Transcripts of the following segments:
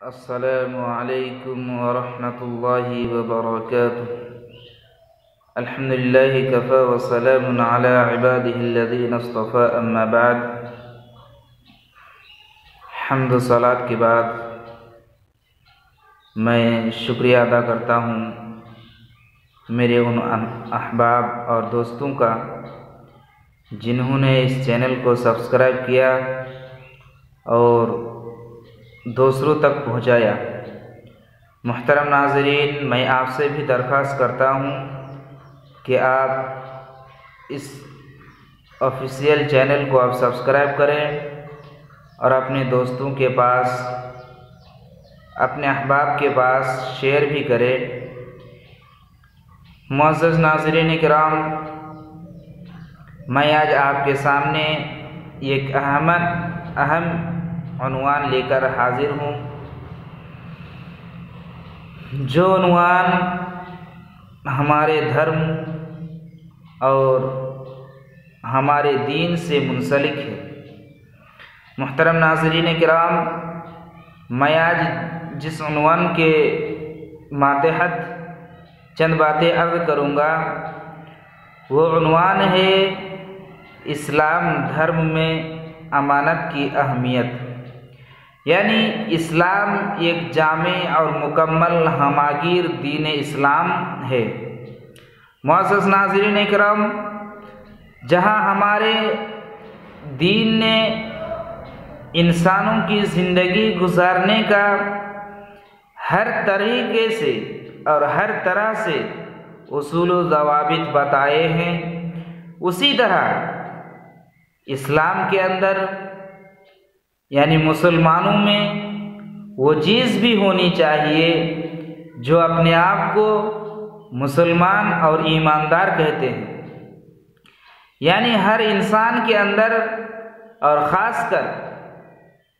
السلام علیکم ورحمۃ اللہ وبرکاتہ۔ الحمد للہ کفی وسلام علی عباده الذین اصطفى، اما بعد۔ حمد و صلات کے بعد میں شکریہ ادا کرتا ہوں میرے ان احباب اور دوستوں کا جنہوں نے اس چینل کو سبسکرائب کیا اور دوسروں تک پہنچایا۔ محترم ناظرین، میں آپ سے بھی درخواست کرتا ہوں کہ آپ اس آفیشیل چینل کو آپ سبسکرائب کریں اور اپنے دوستوں کے پاس، اپنے احباب کے پاس شیئر بھی کریں۔ معزز ناظرین کرام، میں آج آپ کے سامنے ایک اہم عنوان لے کر حاضر ہوں، جو عنوان ہمارے دھرم اور ہمارے دین سے منسلک ہے۔ محترم ناظرین کرام، میں آج جس عنوان کے ماتحت چند باتیں عرض کروں گا وہ عنوان ہے اسلام دھرم میں امانت کی اہمیت، یعنی اسلام ایک جامع اور مکمل ہماگیر دین اسلام ہے۔ معزز ناظرین کرام، جہاں ہمارے دین نے انسانوں کی زندگی گزارنے کا ہر طریقے سے اور ہر طرح سے اصول و ضوابط بتائے ہیں، اسی طرح اسلام کے اندر یعنی مسلمانوں میں وہ چیز بھی ہونی چاہیے جو اپنے آپ کو مسلمان اور ایماندار کہتے ہیں، یعنی ہر انسان کے اندر اور خاص کر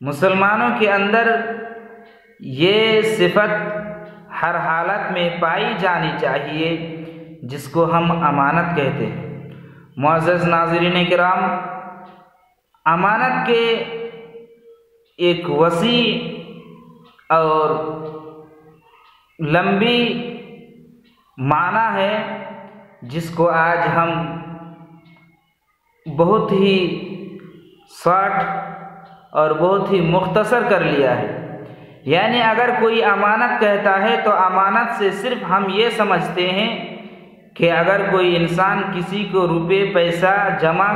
مسلمانوں کے اندر یہ صفت ہر حالت میں پائی جانی چاہیے جس کو ہم امانت کہتے ہیں۔ معزز ناظرین کرام، امانت کے ایک وسیع اور لمبی معنی ہے جس کو آج ہم بہت ہی شارٹ اور بہت ہی مختصر کر لیا ہے۔ یعنی اگر کوئی امانت کہتا ہے تو امانت سے صرف ہم یہ سمجھتے ہیں کہ اگر کوئی انسان کسی کو روپے پیسہ جمع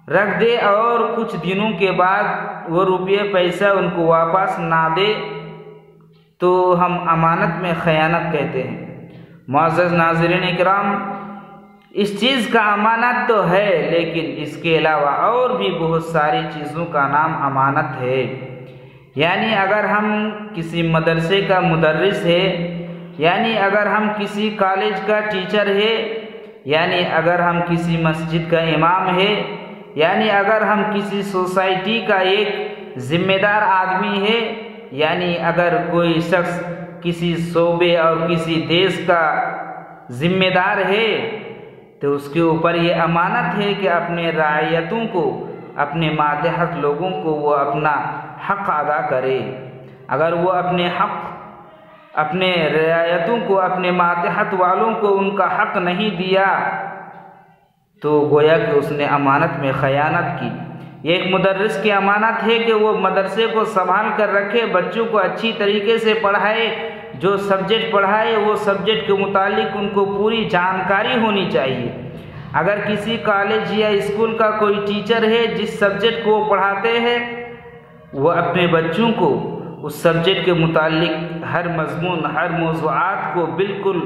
رکھ دے اور کچھ دنوں کے بعد وہ روپے پیسہ ان کو واپس نہ دے تو ہم امانت میں خیانت کہتے ہیں۔ معزز ناظرین اکرام، اس چیز کا امانت تو ہے، لیکن اس کے علاوہ اور بھی بہت ساری چیزوں کا نام امانت ہے۔ یعنی اگر ہم کسی مدرسے کا مدرس ہے، یعنی اگر ہم کسی کالج کا ٹیچر ہے، یعنی اگر ہم کسی مسجد کا امام ہے، یعنی اگر ہم کسی سوسائٹی کا ایک ذمہ دار آدمی ہے، یعنی اگر کوئی شخص کسی صوبے اور کسی دیش کا ذمہ دار ہے تو اس کے اوپر یہ امانت ہے کہ اپنے رعیتوں کو، اپنے ماتحت لوگوں کو وہ اپنا حق ادا کرے۔ اگر وہ اپنے حق، اپنے رعیتوں کو، اپنے ماتحت والوں کو ان کا حق نہیں دیا تو گویا کہ اس نے امانت میں خیانت کی۔ یہ ایک مدرس کی امانت ہے کہ وہ مدرسے کو سنبھال کر رکھے، بچوں کو اچھی طریقے سے پڑھائے، جو سبجیکٹ پڑھائے وہ سبجیکٹ کے متعلق ان کو پوری جانکاری ہونی چاہیے۔ اگر کسی کالج یا اسکول کا کوئی ٹیچر ہے، جس سبجیکٹ کو وہ پڑھاتے ہیں، وہ اپنے بچوں کو اس سبجیکٹ کے متعلق ہر مضمون، ہر موضوعات کو بالکل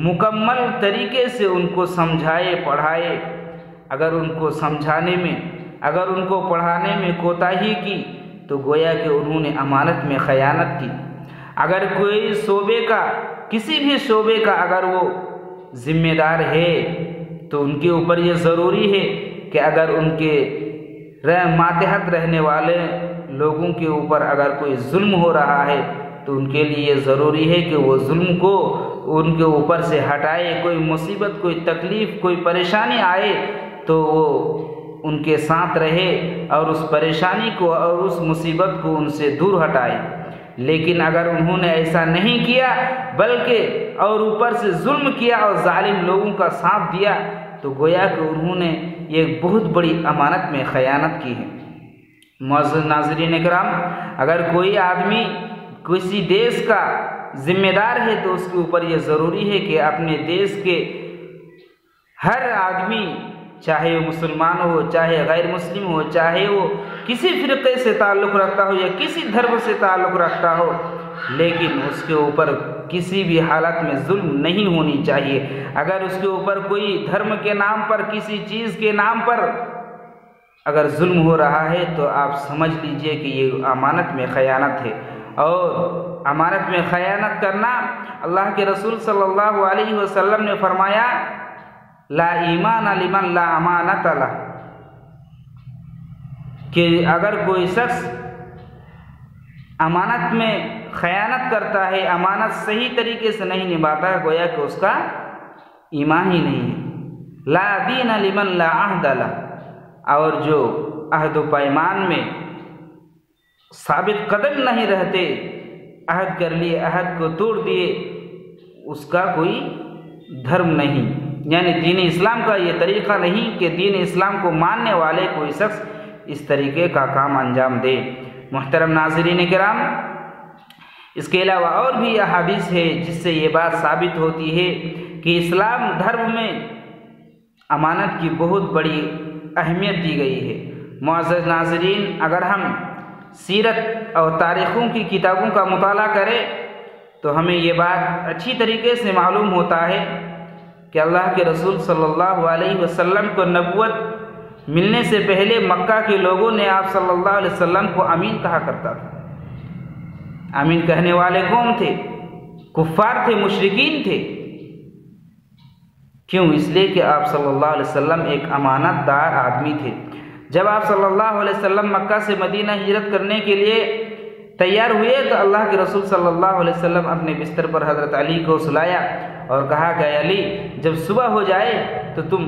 مکمل طریقے سے ان کو سمجھائے، پڑھائے۔ اگر ان کو سمجھانے میں، اگر ان کو پڑھانے میں کوتاہی کی تو گویا کہ انہوں نے امانت میں خیانت کی۔ اگر کوئی شعبے کا، کسی بھی شعبے کا اگر وہ ذمہ دار ہے تو ان کے اوپر یہ ضروری ہے کہ اگر ان کے ماتحت رہنے والے لوگوں کے اوپر اگر کوئی ظلم ہو رہا ہے تو ان کے لیے یہ ضروری ہے کہ وہ ظلم کو ان کے اوپر سے ہٹائے۔ کوئی مصیبت، کوئی تکلیف، کوئی پریشانی آئے تو وہ ان کے ساتھ رہے اور اس پریشانی کو اور اس مصیبت کو ان سے دور ہٹائے۔ لیکن اگر انہوں نے ایسا نہیں کیا بلکہ اور اوپر سے ظلم کیا اور ظالم لوگوں کا ساتھ دیا تو گویا کہ انہوں نے یہ بہت بڑی امانت میں خیانت کی ہے۔ معزز ناظرین کرام، اگر کوئی آدمی کسی دیش کا ذمہ دار ہے تو اس کے اوپر یہ ضروری ہے کہ اپنے دیش کے ہر آدمی، چاہے وہ مسلمان ہو، چاہے غیر مسلم ہو، چاہے وہ کسی فرقے سے تعلق رکھتا ہو یا کسی دھرم سے تعلق رکھتا ہو، لیکن اس کے اوپر کسی بھی حالت میں ظلم نہیں ہونی چاہیے۔ اگر اس کے اوپر کوئی دھرم کے نام پر، کسی چیز کے نام پر اگر ظلم ہو رہا ہے تو آپ سمجھ لیجئے کہ یہ امانت میں خیانت ہے، اور امانت میں خیانت کرنا، اللہ کے رسول صلی اللہ علیہ وسلم نے فرمایا لا ایمان لمن لا امانت لہ، کہ اگر کوئی شخص امانت میں خیانت کرتا ہے، امانت صحیح طریقے سے نہیں نبھاتا ہے، گویا کہ اس کا ایمان ہی نہیں ہے۔ لا دین لمن لا عہد لہ، اور جو عہد و پیمان میں ثابت قدم نہیں رہتے، عہد کر لیے، عہد کو توڑ دیے، اس کا کوئی دھرم نہیں، یعنی دین اسلام کا یہ طریقہ نہیں کہ دین اسلام کو ماننے والے کوئی شخص اس طریقے کا کام انجام دے۔ محترم ناظرین کرام، اس کے علاوہ اور بھی احادیث ہے جس سے یہ بات ثابت ہوتی ہے کہ اسلام دھرم میں امانت کی بہت بڑی اہمیت دی گئی ہے۔ معزز ناظرین، اگر ہم سیرت اور تاریخوں کی کتابوں کا مطالعہ کریں تو ہمیں یہ بات اچھی طریقے سے معلوم ہوتا ہے کہ اللہ کے رسول صلی اللہ علیہ وسلم کو نبوت ملنے سے پہلے مکہ کے لوگوں نے آپ صلی اللہ علیہ وسلم کو امین کہا کرتا تھا۔ امین کہنے والے کون تھے؟ کفار تھے، مشرکین تھے۔ کیوں؟ اس لیے کہ آپ صلی اللہ علیہ وسلم ایک امانت دار آدمی تھے۔ جب آپ صلی اللہ علیہ وسلم مکہ سے مدینہ ہجرت کرنے کے لیے تیار ہوئے تو اللہ کے رسول صلی اللہ علیہ وسلم اپنے بستر پر حضرت علی کو سلایا اور کہا کہ اے علی، جب صبح ہو جائے تو تم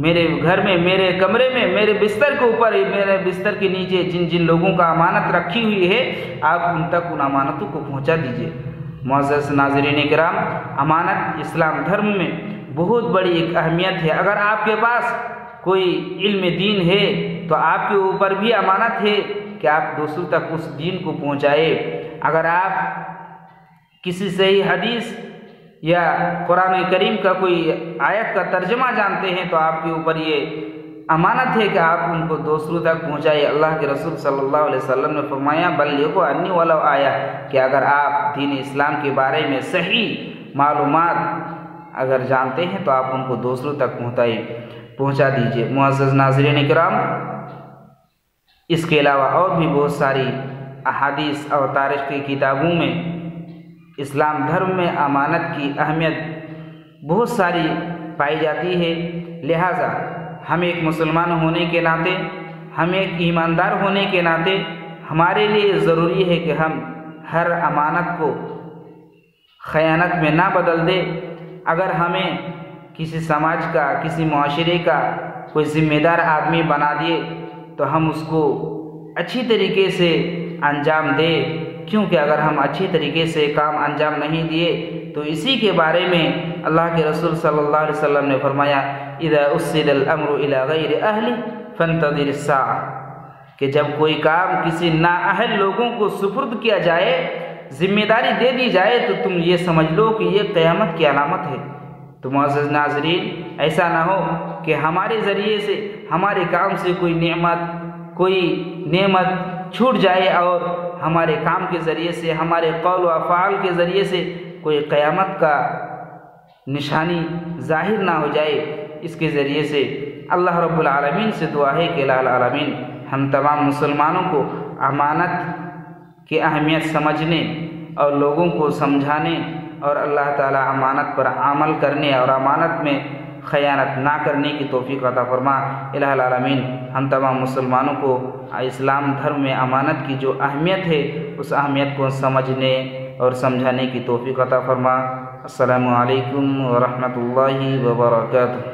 میرے گھر میں، میرے کمرے میں، میرے بستر کے اوپر، میرے بستر کے نیچے جن جن لوگوں کا امانت رکھی ہوئی ہے آپ ان تک ان امانتوں کو پہنچا دیجئے۔ معزز ناظرین کرام، امانت اسلام دھرم میں بہت بڑی ایک اہمیت ہے۔ اگر آپ کے پاس کوئی علم دین ہے تو آپ کے اوپر بھی امانت ہے کہ آپ دوسروں تک اس دین کو پہنچائے۔ اگر آپ کسی صحیح حدیث یا قرآن کریم کا کوئی آیت کا ترجمہ جانتے ہیں تو آپ کے اوپر یہ امانت ہے کہ آپ ان کو دوسروں تک پہنچائے۔ اللہ کے رسول صلی اللہ علیہ وسلم نے فرمایا بلغوا عنی ولو آیہ، کہ اگر آپ دین اسلام کے بارے میں صحیح معلومات اگر جانتے ہیں تو آپ ان کو دوسروں تک پہنچا دیجئے۔ معزز ناظرین کرام، اس کے علاوہ اور بھی بہت ساری احادیث اور تاریخ کی کتابوں میں اسلام دھرم میں امانت کی اہمیت بہت ساری پائی جاتی ہے۔ لہٰذا ہم ایک مسلمان ہونے کے ناطے، ہم ایک ایماندار ہونے کے ناطے ہمارے لیے ضروری ہے کہ ہم ہر امانت کو خیانت میں نہ بدل دیں۔ اگر ہمیں کسی سماج کا، کسی معاشرے کا کوئی ذمہ دار آدمی بنا دیے تو ہم اس کو اچھی طریقے سے انجام دیں، کیونکہ اگر ہم اچھی طریقے سے کام انجام نہیں دیے تو اسی کے بارے میں اللہ کے رسول صلی اللہ علیہ وسلم نے فرمایا اذا اسد الامر الى غیر اہل فانتظر الساعہ، کہ جب کوئی کام کسی نااہل لوگوں کو سپرد کیا جائے، ذمہ داری دے دی جائے تو تم یہ سمجھ لو کہ یہ قیامت کی علامت ہے۔ تو معزز ناظرین، ایسا نہ ہو کہ ہمارے ذریعے سے، ہمارے کام سے کوئی نعمت چھوٹ جائے اور ہمارے کام کے ذریعے سے، ہمارے قول و افعال کے ذریعے سے کوئی قیامت کا نشانی ظاہر نہ ہو جائے۔ اس کے ذریعے سے اللہ رب العالمین سے دعا ہے کہ الہ العالمین ہم تمام مسلمانوں کو امانت کی اہمیت سمجھنے اور لوگوں کو سمجھانے اور اللہ تعالی امانت پر عمل کرنے اور امانت میں خیانت نہ کرنے کی توفیق عطا فرما۔ الہ العالمین ہم تمام مسلمانوں کو اسلام دھرم میں امانت کی جو اہمیت ہے اس اہمیت کو سمجھنے اور سمجھانے کی توفیق عطا فرما۔ السلام علیکم ورحمۃ اللہ وبرکاتہ۔